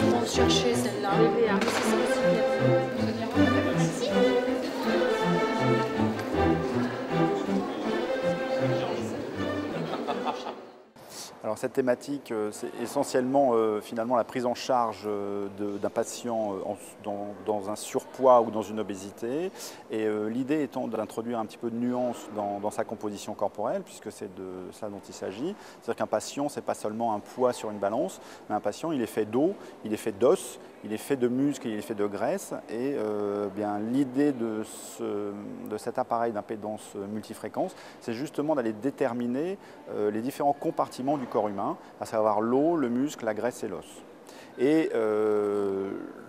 On va chercher celle-là. Alors cette thématique, c'est essentiellement finalement la prise en charge d'un patient dans un surpoids ou dans une obésité. Et l'idée étant d'introduire un petit peu de nuance dans sa composition corporelle, puisque c'est de ça dont il s'agit. C'est-à-dire qu'un patient, ce n'est pas seulement un poids sur une balance, mais un patient, il est fait d'eau, il est fait d'os, il est fait de muscles, il est fait de graisse. Et bien l'idée de cet appareil d'impédance multifréquence, c'est justement d'aller déterminer les différents compartiments du corps humain, à savoir l'eau, le muscle, la graisse et l'os. Et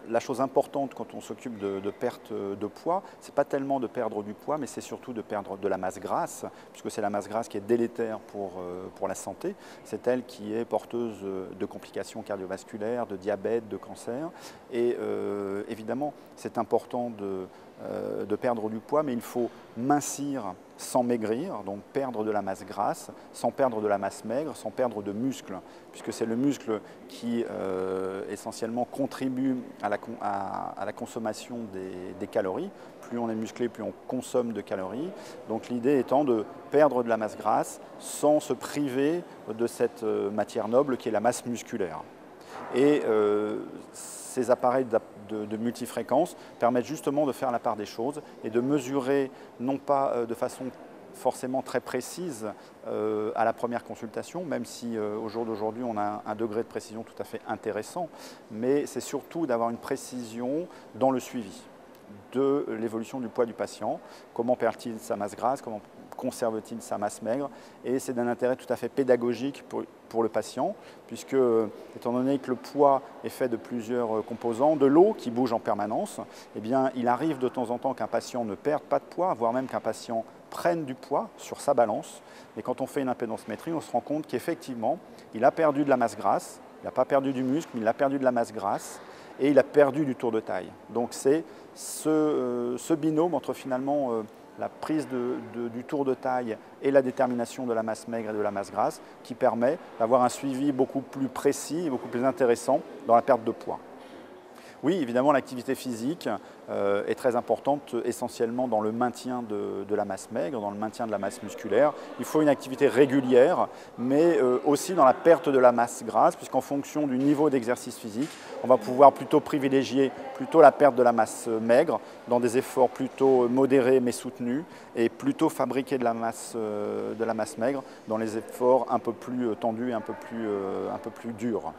la chose importante quand on s'occupe de perte de poids, ce n'est pas tellement de perdre du poids, mais c'est surtout de perdre de la masse grasse, puisque c'est la masse grasse qui est délétère pour la santé. C'est elle qui est porteuse de complications cardiovasculaires, de diabète, de cancer. Et évidemment, c'est important de perdre du poids, mais il faut mincir sans maigrir, donc perdre de la masse grasse, sans perdre de la masse maigre, sans perdre de muscle, puisque c'est le muscle qui essentiellement contribue à la consommation des calories. Plus on est musclé, plus on consomme de calories. Donc l'idée étant de perdre de la masse grasse sans se priver de cette matière noble qui est la masse musculaire. Et ces appareils de multifréquence permettent justement de faire la part des choses et de mesurer, non pas de façon forcément très précise à la première consultation, même si au jour d'aujourd'hui on a un degré de précision tout à fait intéressant, mais c'est surtout d'avoir une précision dans le suivi de l'évolution du poids du patient, comment perd-il sa masse grasse, comment conserve-t-il sa masse maigre, et c'est d'un intérêt tout à fait pédagogique pour le patient, puisque, étant donné que le poids est fait de plusieurs composants, de l'eau qui bouge en permanence, eh bien, il arrive de temps en temps qu'un patient ne perde pas de poids, voire même qu'un patient prenne du poids sur sa balance. Et quand on fait une impédance-métrie, on se rend compte qu'effectivement, il a perdu de la masse grasse, il n'a pas perdu du muscle, mais il a perdu de la masse grasse, et il a perdu du tour de taille. Donc c'est ce binôme entre finalement la prise du tour de taille et la détermination de la masse maigre et de la masse grasse qui permet d'avoir un suivi beaucoup plus précis et beaucoup plus intéressant dans la perte de poids. Oui, évidemment, l'activité physique est très importante, essentiellement dans le maintien de la masse maigre, dans le maintien de la masse musculaire. Il faut une activité régulière, mais aussi dans la perte de la masse grasse, puisqu'en fonction du niveau d'exercice physique, on va pouvoir plutôt privilégier la perte de la masse maigre dans des efforts plutôt modérés mais soutenus, et plutôt fabriquer de la masse maigre dans les efforts un peu plus tendus et un peu plus durs.